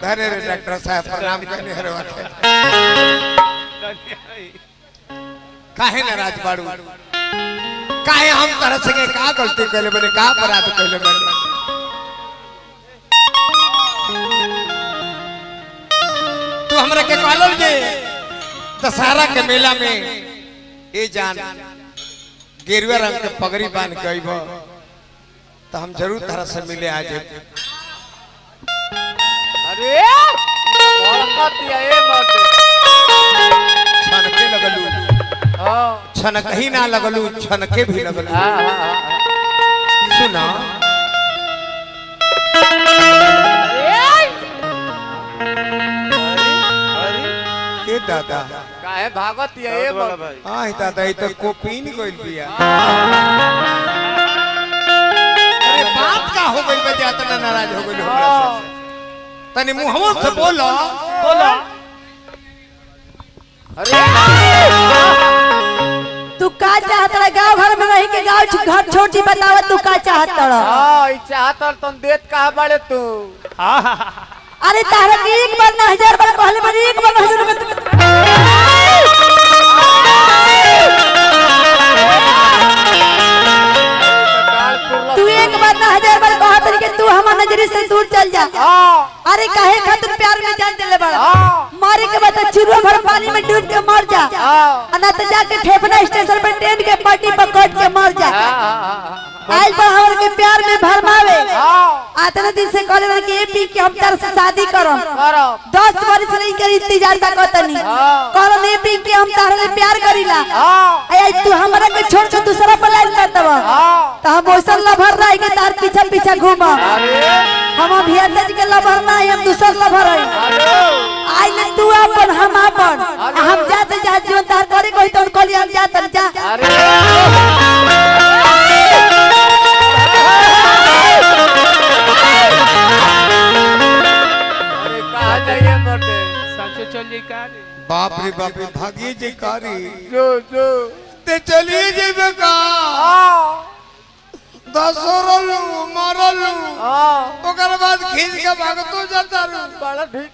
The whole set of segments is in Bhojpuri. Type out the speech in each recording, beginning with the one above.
धरे रे डॉक्टर साहब प्रणाम करने हर वक्त काहे नाराज बाड़ू काहे हम तरह से का गलती कैले बने का अपराध कैले बने तू हमरा के कहल जे दशहरा के मेला में ए जान गेरुआ रंग के पगड़ी बांध के अइब तो हम जरूर तरह से मिले आ जाए। अरे दिया ए मर्दे छनके लगलू हां छनक ही ना लगलू छनके भी लगलू। हां सुना ए दादा काहे भागत ये ए भाई हां दादा ई तो कोपीन गइल बिया। अरे बात का हो गइल बे इतना नाराज हो गइल हमरा से तनी मुंहवा से बोलो बोला। अरे तू का चाहत रहा गांव घर में रह के गांव घर छोटी बतावा तू का चाहत रहा। हां ई चाहत तुम देत कहां बाड़े तू। अरे तारा के एक बार ना 1000 बार कहले बार एक बार 1000 में तू एक बार ना 1000 बार कहत रही कि तू हमार नजरी से दूर चल जा। अरे काहे खातिर प्यार में जान देले बड़ा मारे के बाद चिरुआ भर पानी में डूब के मर जा ना तो जाके फेफड़ा स्टेशन पे ट्रेन के पट्टी पकड़ के मर जा। आज पर हमर के प्यार में भरमावे आतना दिन से कहले रहे कि ए पी के हम तार से शादी करम 10 वर्ष से लेकर इंतजार का कहतनी कहलो ए पी के हम तार से प्यार करीला आज तू हमरा के छोड़ के दूसरा पर लाइन कर दब त हम ओसन लभर रह के तार पीछे पीछे घूमा। हम अभियंता जी के लभर ना हम दूसरा लभर है आज ले तू अपन हम अपन हम जाते जा जो तार करे कोई तो कहली हम जात जा। बाप रे बाप रे भागिए जे कारी जो जो ते चलिए जे बेका दसरलू मरलू ओकर बाद खींच के भागतो जाता रू बड़ा ठीक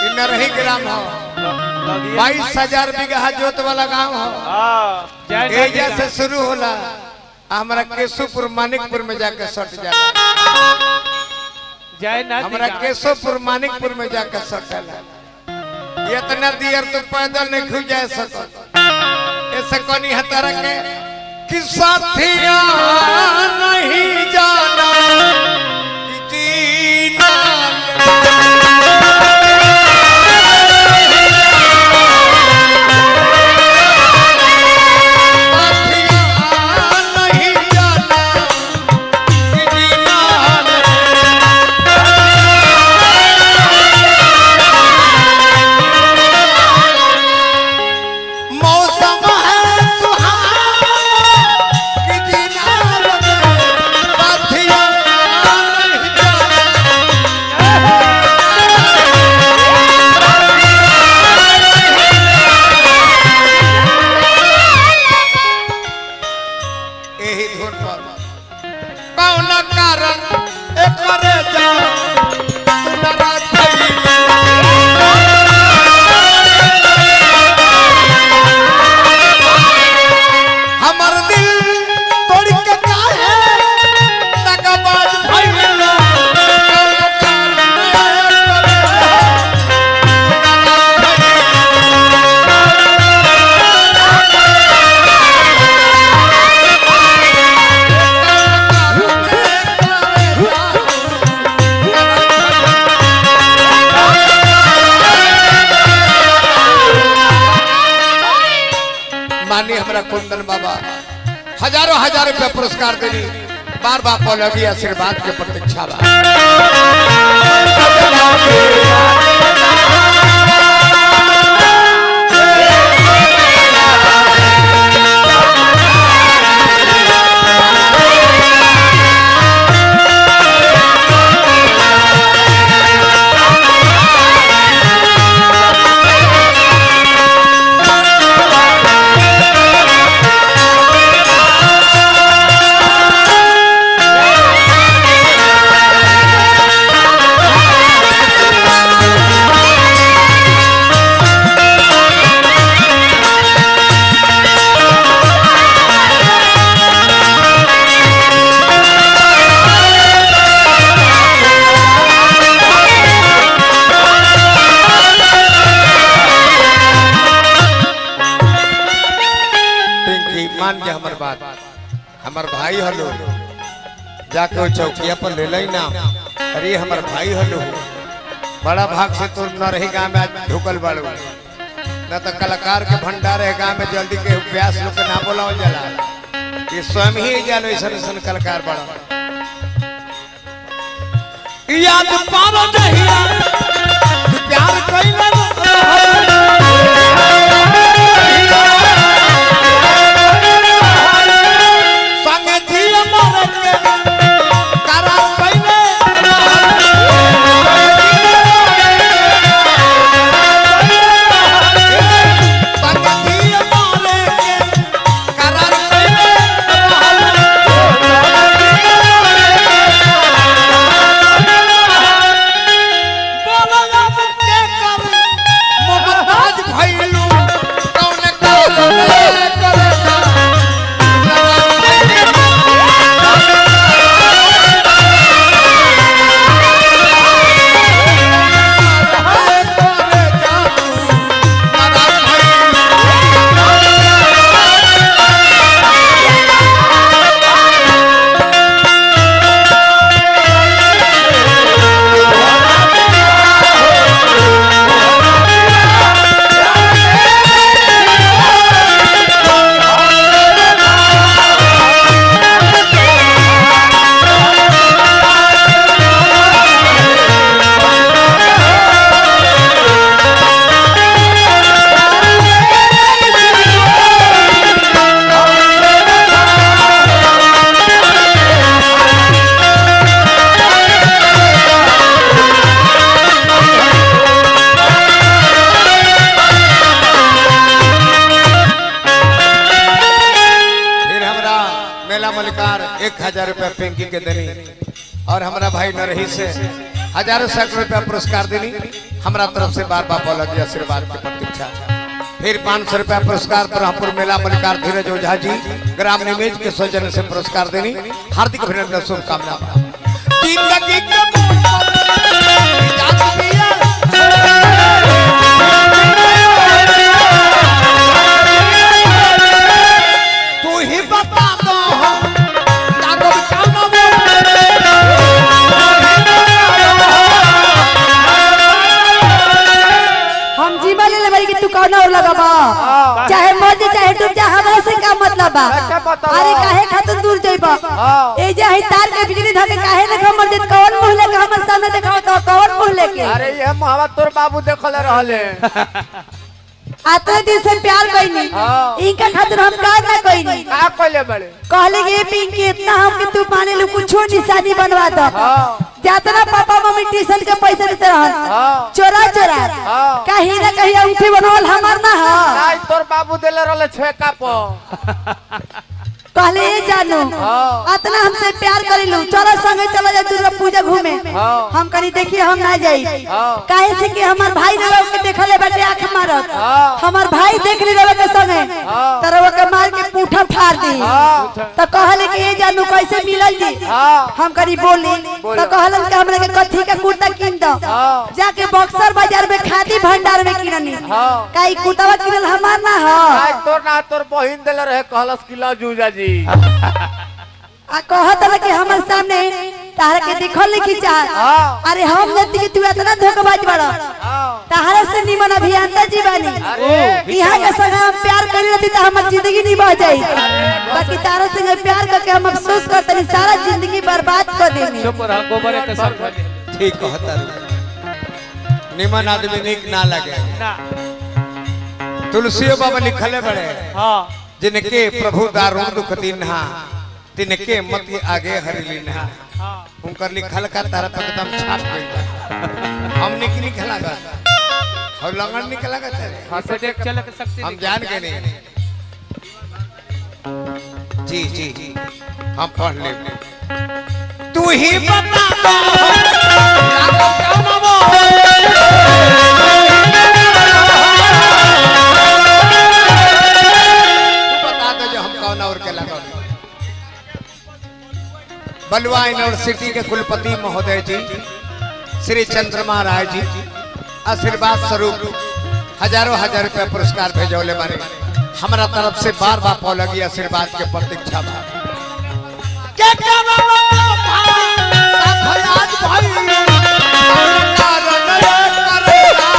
इन रही ग्राम हो 22,000 बीघा जोत वाला गांव हो ए जैसे शुरू होला हमरा केशवपुर मानिकपुर में जाके सट जाला हमरा केशवपुर मानिकपुर में जाके सट जाला इतना दियर तो पैदल नहीं खुल जा सकत ऐसे कोनी हतारा के कि साथिया नहीं जाना कि जीना माननीय हमारा कुंदन बाबा हजारों हजार रुपया पुरस्कार देनी बार बार पौलवी आशीर्वाद के प्रतीक्षा हमार भाई हलो जाके वो चौकिया पर ले लाई ना। अरे हमार भाई हलो बड़ा भाग से तो न रही गाँव में आज ढुकल बाड़ू न तो कलाकार के भंडार है गाँव में जल्दी के प्यास लोग के ना बोला जाला ये स्वयं ही जानो ऐसा कलाकार बड़ा याद पारो जहिया प्यार कइला संगे जिया मरे के करार कइले संगे जिया मरे के करार कइले मलिकार 1000 रुपया पिंकी के देनी और हमारा भाई नरही से हजारों सैकड़ों रुपया पुरस्कार देनी हमारा तरफ से बार बार बोला आशीर्वाद की प्रतीक्षा। फिर 500 रुपया पुरस्कार ब्रह्मपुर मेला मलिकार धीरज ओझा जी ग्राम निमेज के सौजन्य से पुरस्कार देनी हार्दिक अभिनंदन शुभकामना। तू ही बता दो हम जीवा ले लेबई कि तू कौन और लगाबा चाहे मर जा चाहे डूब जा हमरा से का मतलब बा। अरे काहे खातिर दूर जइबा ए जे है तार के बिजली धके काहे न मर जे कौन मुंह लेके हमर सामने देखाओ तो कौन मुंह लेके। अरे ये मोहब्बत तोर बाबू देखले रहले आते दिन से प्यार कइनी इनका खातिर हम का ना कइनी का कइले बड़े कहले कि पिंकी इतना हम कि तू माने लो कुछो निशानी बनवा दो जातना पापा मम्मी ट्यूशन के पैसे देते रहन चोरा चोरा कहीं ना कहीं अंगूठी बनवल हमार ना है आई तोर बाबू देले रहले छेका प कहले ये जानो इतना हमसे प्यार करिलू चलो संगे चला जा दुर्गा पूजा घूमे हम कनी देखिए हम ना जाई काहे से कि हमार भाई लोग के देखले बाटे आंख मारत हमार भाई देख ली रवे के संगे तरवा के मार के पूठा फाड़ दी तो कहले कि ये जानो कैसे मिलल जी हम कनी बोली तो कहलन कि हमरा के कथी का कुर्ता किन दो जाके बक्सर बाजार में खादी भंडार में किननी काई कुर्ता किनल हमार ना है आई तोर ना तोर बहिन देले रहे कहलस कि ला जूजा जी आ कहत कि हमर सामने तारा के देखल लिखी चाह अरे हम जति कि तू इतना धोखेबाज बड़ा तारा से निमन अभियंता जीवानी यहां के संग हम प्यार कर लेती त हमर जिंदगी निभा जाई बाकी तारा से प्यार करके हम अफसोस करतनी सारा जिंदगी बर्बाद कर देनी चुप रह गोबर के सर खा ठीक कहता निमन आदमी निक ना लगे ना तुलसियो बाबा लिखले बड़े हां जिनके प्रभु दारुण दुख दीन्हा तिनके मत आगे हरिलीन्हा उनकर लिखल का तारा तक एकदम छाप गइल बा हम निक लिखला गा और लंगन निकला गा तेरे हंसे देख चल के शक्ति हम जान के नहीं जी जी हम पढ़ ले तू ही बता दो लागो कामवो बलवा यूनिवर्सिटी के कुलपति महोदय जी श्री चंद्रमा राय जी आशीर्वाद स्वरूप हजारों हजार रुपया पुरस्कार भेजौले बारे हमारा तरफ से बार बार पौलगी आशीर्वाद के प्रतीक्षा बा के कारण भयाज भाई कारण करेला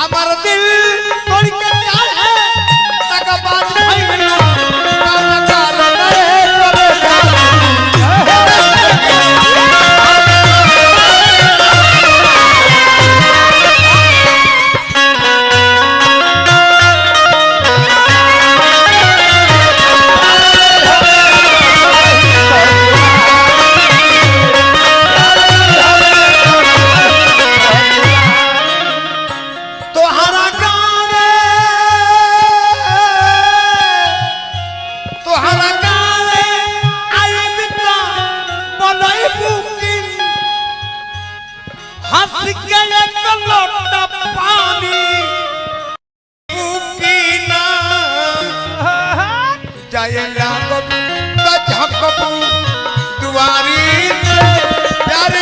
हमारा दिल तोड़ के प्यार है तक बात भाई दुआरी प्यार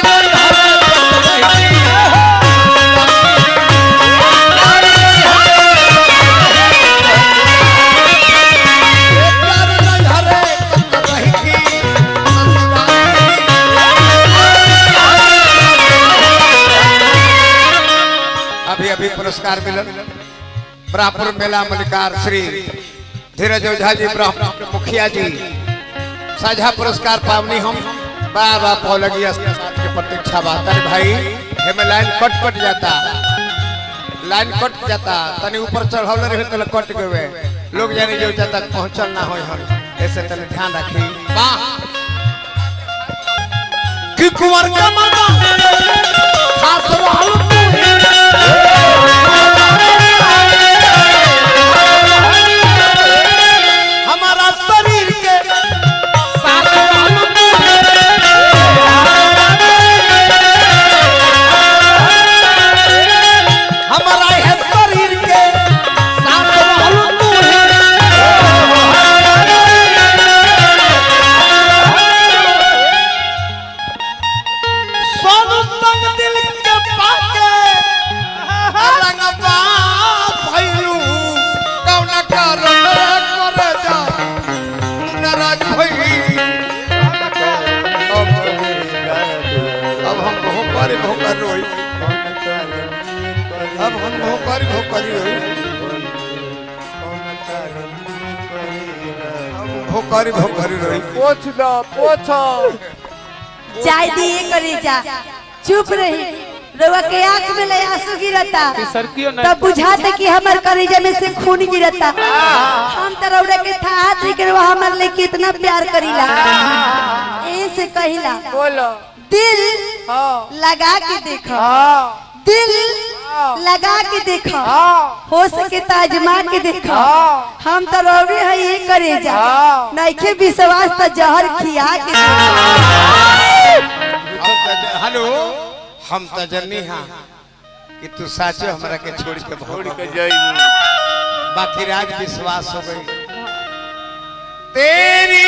अभी अभी पुरस्कार मिलन ब्राह्मण मेला मलिकार श्री धीरज ओझा जी ब्राह्मण मुखिया जी साझा पुरस्कार पावनी हम बार बार पौलगिया के प्रतीक्षा बात है भाई हमें लाइन कट जाता तनी ऊपर चढ़ाव रहे तो कट गए लोग जाने जो जाता पहुंचल ना हो ऐसे तनी ध्यान रखी वाह कि कुंवर का मामा खास रहल हमारा शरीर के साथ हमारा है शरीर के साथ सोनू संग दिल के पाके रंगबा भइलू कौन कारण करे जा नाराज भई अब हम भोकर रोई अब हम भोकर रोई भोकर रोई पोछ लो पोछो चाय दिए करे जा चुप रही रवा के आंख में ले आंसू गिरता तब बुझाते कि हमार कलेजा में से खून गिरता हम तो रौड़ा के था हाथ करवा हमार ले कितना प्यार करीला ऐसे कहिला बोलो दिल लगा के देखो दिल लगा के देखो हो सके तो आजमा के देखो हम तो रौड़ी है ये करे जा नइखे विश्वास तो जहर खिया के हेलो हम तो जन्नी हां कि तू साचो हमरा के छोड़ के जाई बाकी राज विश्वास हो गई तेरी